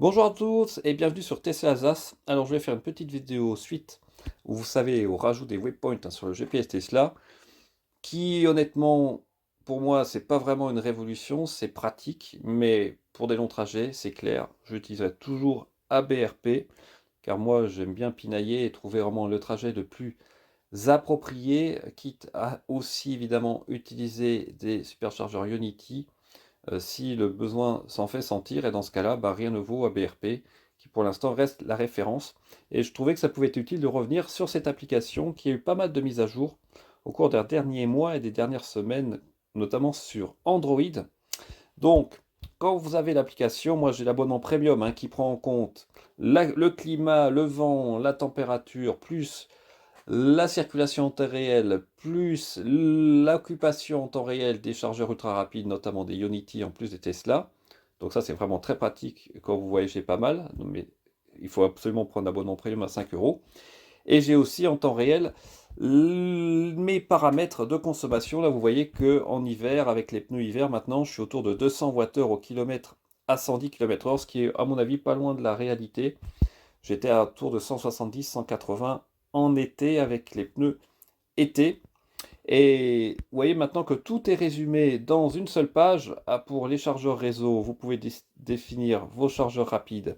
Bonjour à tous et bienvenue sur Tesla Alsace. Alors je vais faire une petite vidéo suite où vous savez au rajout des waypoints sur le GPS Tesla qui honnêtement pour moi c'est pas vraiment une révolution, c'est pratique mais pour des longs trajets c'est clair, j'utiliserai toujours ABRP car moi j'aime bien pinailler et trouver vraiment le trajet le plus approprié, quitte à aussi évidemment utiliser des superchargeurs Ionity si le besoin s'en fait sentir, et dans ce cas-là, bah, rien ne vaut ABRP, qui pour l'instant reste la référence. Et je trouvais que ça pouvait être utile de revenir sur cette application qui a eu pas mal de mises à jour au cours des derniers mois et des dernières semaines, notamment sur Android. Donc, quand vous avez l'application, moi j'ai l'abonnement premium hein, qui prend en compte le climat, le vent, la température, plus la circulation en temps réel, plus l'occupation en temps réel des chargeurs ultra rapides, notamment des Ionity en plus des Tesla. Donc ça, c'est vraiment très pratique quand vous voyagez pas mal. Mais il faut absolument prendre un abonnement premium à 5 euros. Et j'ai aussi en temps réel mes paramètres de consommation. Là, vous voyez que en hiver, avec les pneus hiver, maintenant, je suis autour de 200 Wh au kilomètre à 110 km/h, ce qui est, à mon avis, pas loin de la réalité. J'étais à autour de 170-180 en été avec les pneus été. Et vous voyez maintenant que tout est résumé dans une seule page. Pour les chargeurs réseau, vous pouvez définir vos chargeurs rapides,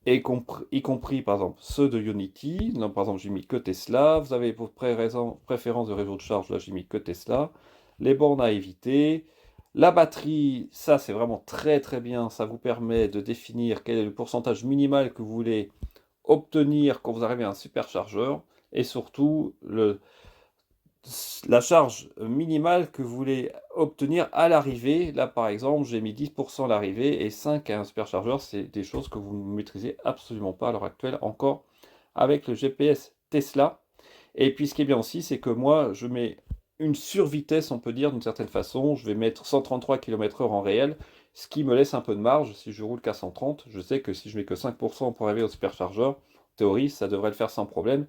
y compris par exemple ceux de Unity. Là, par exemple, j'ai mis que Tesla. Vous avez vos préférences de réseau de charge. Là, j'ai mis que Tesla. Les bornes à éviter. La batterie, ça c'est vraiment très très bien. Ça vous permet de définir quel est le pourcentage minimal que vous voulez obtenir quand vous arrivez à un superchargeur. Et surtout, la charge minimale que vous voulez obtenir à l'arrivée. Là, par exemple, j'ai mis 10% à l'arrivée et 5 à un superchargeur. C'est des choses que vous ne maîtrisez absolument pas à l'heure actuelle encore avec le GPS Tesla. Et puis, ce qui est bien aussi, c'est que moi, je mets une survitesse, on peut dire, d'une certaine façon. Je vais mettre 133 km/h en réel, ce qui me laisse un peu de marge. Si je roule qu'à 130, je sais que si je mets que 5% pour arriver au superchargeur, en théorie, ça devrait le faire sans problème.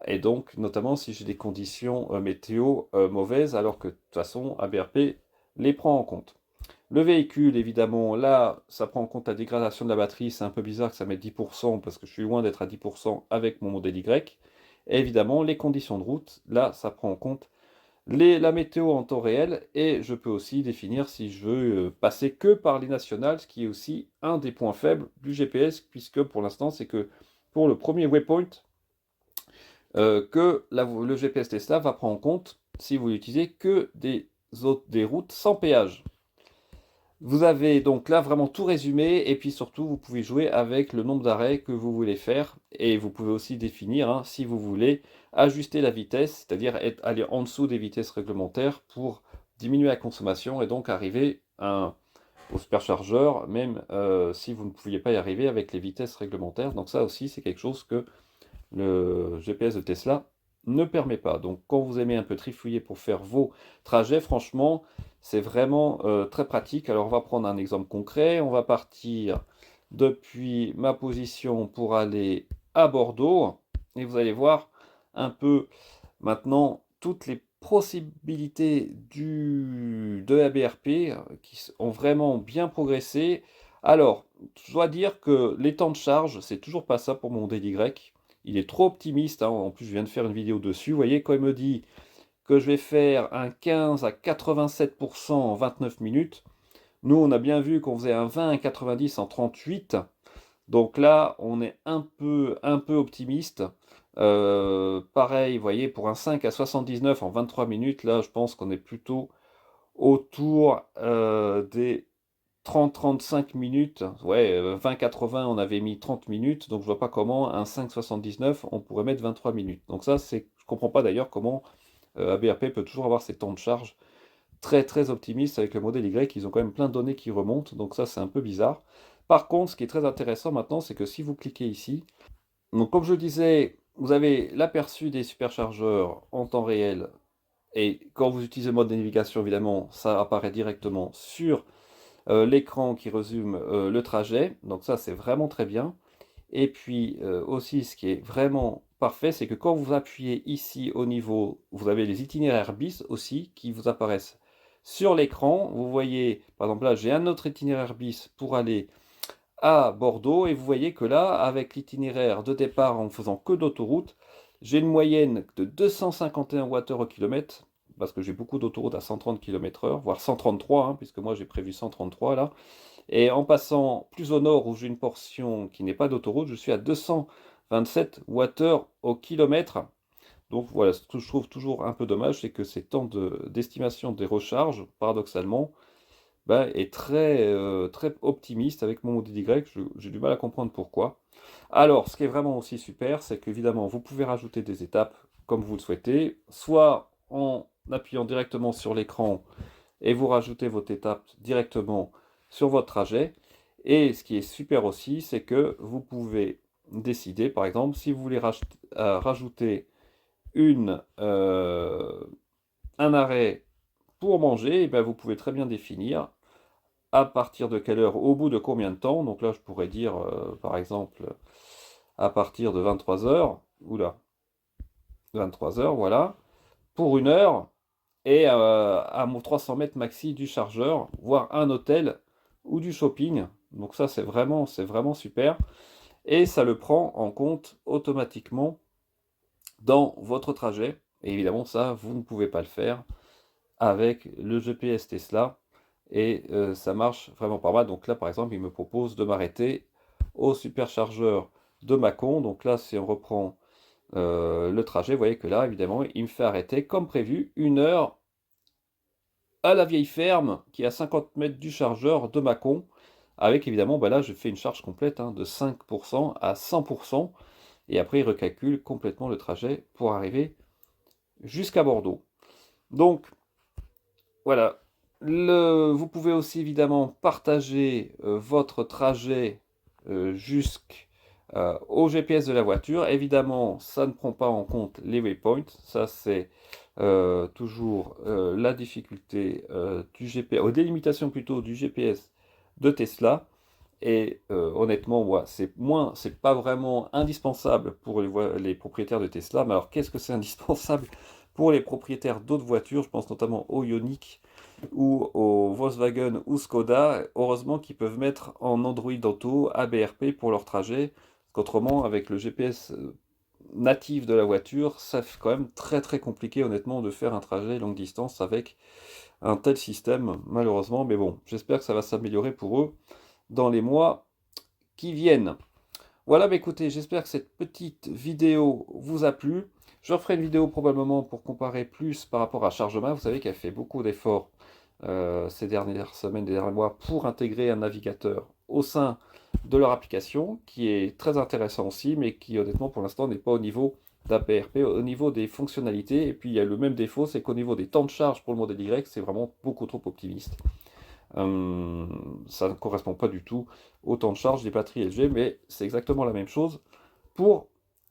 Et donc, notamment si j'ai des conditions météo mauvaises, alors que de toute façon, ABRP les prend en compte. Le véhicule, évidemment, là, ça prend en compte la dégradation de la batterie. C'est un peu bizarre que ça mette 10% parce que je suis loin d'être à 10% avec mon modèle Y. Et évidemment, les conditions de route, là, ça prend en compte la météo en temps réel. Et je peux aussi définir si je veux passer que par les nationales, ce qui est aussi un des points faibles du GPS, puisque pour l'instant, c'est que pour le premier waypoint, que le GPS Tesla va prendre en compte si vous n'utilisez que des routes sans péage. Vous avez donc là vraiment tout résumé et puis surtout vous pouvez jouer avec le nombre d'arrêts que vous voulez faire et vous pouvez aussi définir si vous voulez ajuster la vitesse, c'est-à-dire aller en dessous des vitesses réglementaires pour diminuer la consommation et donc arriver au superchargeur même si vous ne pouviez pas y arriver avec les vitesses réglementaires. Donc ça aussi c'est quelque chose que le GPS de Tesla ne permet pas. Donc quand vous aimez un peu trifouiller pour faire vos trajets, franchement, c'est vraiment très pratique. Alors on va prendre un exemple concret. On va partir depuis ma position pour aller à Bordeaux. Et vous allez voir un peu maintenant toutes les possibilités de ABRP qui ont vraiment bien progressé. Alors, je dois dire que les temps de charge, c'est toujours pas ça pour mon DLY. Il est trop optimiste, hein. En plus je viens de faire une vidéo dessus. Vous voyez, quand il me dit que je vais faire un 15 à 87% en 29 minutes, nous on a bien vu qu'on faisait un 20 à 90 en 38. Donc là, on est un peu optimiste. Pareil, vous voyez, pour un 5 à 79 en 23 minutes, là, je pense qu'on est plutôt autour des 30-35 minutes. Ouais, 20-80, on avait mis 30 minutes, donc je vois pas comment un 5,79, on pourrait mettre 23 minutes. Donc ça, je comprends pas d'ailleurs comment ABRP peut toujours avoir ces temps de charge très très optimistes avec le modèle Y. Ils ont quand même plein de données qui remontent, donc ça c'est un peu bizarre. Par contre, ce qui est très intéressant maintenant, c'est que si vous cliquez ici, donc comme je disais, vous avez l'aperçu des superchargeurs en temps réel, et quand vous utilisez le mode de navigation, évidemment, ça apparaît directement sur l'écran qui résume le trajet. Donc ça, c'est vraiment très bien. Et puis aussi, ce qui est vraiment parfait, c'est que quand vous appuyez ici au niveau, vous avez les itinéraires bis aussi qui vous apparaissent sur l'écran. Vous voyez, par exemple là, j'ai un autre itinéraire bis pour aller à Bordeaux, et vous voyez que là, avec l'itinéraire de départ en faisant que d'autoroute, j'ai une moyenne de 251 Wh au kilomètre, parce que j'ai beaucoup d'autoroutes à 130 km/h, voire 133, hein, puisque moi j'ai prévu 133 là. Et en passant plus au nord, où j'ai une portion qui n'est pas d'autoroute, je suis à 227 Wh au kilomètre. Donc voilà, ce que je trouve toujours un peu dommage, c'est que ces temps d'estimation des recharges, paradoxalement, bah, est très optimiste avec mon modèle Y. J'ai du mal à comprendre pourquoi. Alors, ce qui est vraiment aussi super, c'est qu'évidemment, vous pouvez rajouter des étapes comme vous le souhaitez, soit en appuyant directement sur l'écran et vous rajoutez votre étape directement sur votre trajet. Et ce qui est super aussi, c'est que vous pouvez décider, par exemple, si vous voulez rajouter un arrêt pour manger, et bien vous pouvez très bien définir à partir de quelle heure, au bout de combien de temps. Donc là, je pourrais dire, par exemple, à partir de 23 heures, oula, 23 heures, voilà, pour 1 heure, et à 300 mètres maxi du chargeur, voire un hôtel ou du shopping. Donc ça, c'est vraiment super. Et ça le prend en compte automatiquement dans votre trajet. Et évidemment, ça, vous ne pouvez pas le faire avec le GPS Tesla. Et ça marche vraiment pas mal. Donc là, par exemple, il me propose de m'arrêter au superchargeur de Mâcon. Donc là, si on reprend le trajet, vous voyez que là, évidemment, il me fait arrêter comme prévu 1 heure à la vieille ferme qui est à 50 mètres du chargeur de Mâcon. Avec évidemment, bah là, je fais une charge complète, hein, de 5% à 100%. Et après, il recalcule complètement le trajet pour arriver jusqu'à Bordeaux. Donc, voilà. Vous pouvez aussi évidemment partager votre trajet jusqu'au GPS de la voiture. Évidemment, ça ne prend pas en compte les waypoints. Ça, c'est toujours la difficulté du GPS, aux délimitations plutôt du GPS de Tesla. Et honnêtement, moi, c'est pas vraiment indispensable pour les propriétaires de Tesla. Mais alors, qu'est-ce que c'est indispensable pour les propriétaires d'autres voitures? Je pense notamment au Ioniq ou au Volkswagen ou Skoda. Heureusement qu'ils peuvent mettre en Android Auto ABRP pour leur trajet. Parce qu'autrement, avec le GPS natif de la voiture, ça fait quand même très compliqué, honnêtement, de faire un trajet longue distance avec un tel système, malheureusement. Mais bon, j'espère que ça va s'améliorer pour eux dans les mois qui viennent. Voilà, bah écoutez, j'espère que cette petite vidéo vous a plu. Je referai une vidéo probablement pour comparer plus par rapport à Chargemain. Vous savez qu'elle fait beaucoup d'efforts ces dernières semaines, des derniers mois, pour intégrer un navigateur au sein de leur application, qui est très intéressant aussi, mais qui honnêtement pour l'instant n'est pas au niveau d'APRP, au niveau des fonctionnalités. Et puis il y a le même défaut, c'est qu'au niveau des temps de charge pour le modèle Y, c'est vraiment beaucoup trop optimiste. Ça ne correspond pas du tout au temps de charge des batteries LG, mais c'est exactement la même chose pour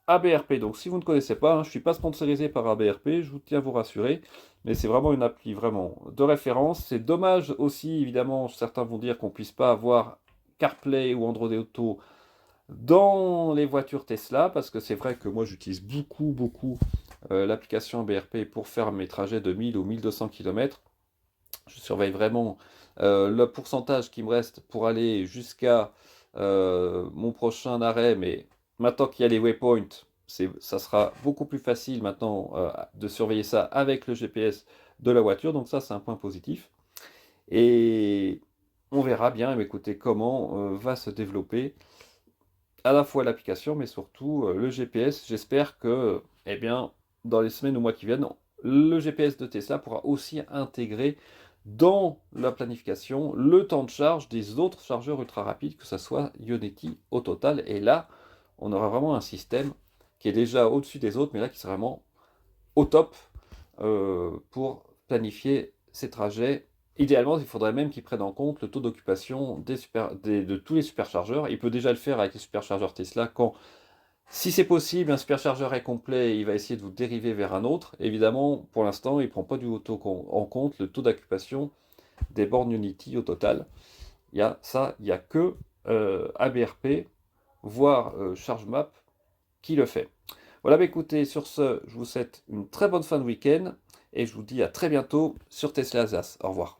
ABRP. Donc si vous ne connaissez pas, hein, je ne suis pas sponsorisé par ABRP, je vous tiens à vous rassurer, mais c'est vraiment une appli vraiment de référence. C'est dommage aussi, évidemment, certains vont dire qu'on ne puisse pas avoir CarPlay ou Android Auto dans les voitures Tesla, parce que c'est vrai que moi j'utilise beaucoup l'application ABRP pour faire mes trajets de 1000 ou 1200 km. Je surveille vraiment le pourcentage qui me reste pour aller jusqu'à mon prochain arrêt, mais maintenant qu'il y a les waypoints, ça sera beaucoup plus facile maintenant de surveiller ça avec le GPS de la voiture, donc ça c'est un point positif. Et on verra bien, écoutez, comment va se développer à la fois l'application, mais surtout le GPS. J'espère que, eh bien, dans les semaines ou mois qui viennent, le GPS de Tesla pourra aussi intégrer dans la planification le temps de charge des autres chargeurs ultra rapides, que ce soit Ionity au total. Et là, on aura vraiment un système qui est déjà au-dessus des autres, mais là qui sera vraiment au top pour planifier ces trajets. Idéalement, il faudrait même qu'ils prennent en compte le taux d'occupation de tous les superchargeurs. Il peut déjà le faire avec les superchargeurs Tesla quand, si c'est possible, un superchargeur est complet, il va essayer de vous dériver vers un autre. Évidemment, pour l'instant, il ne prend pas du tout en compte le taux d'occupation des bornes Unity au total. Il y a ça, il n'y a que ABRP, voire ChargeMap, qui le fait. Voilà, bah écoutez, sur ce, je vous souhaite une très bonne fin de week-end et je vous dis à très bientôt sur Tesla Alsace. Au revoir.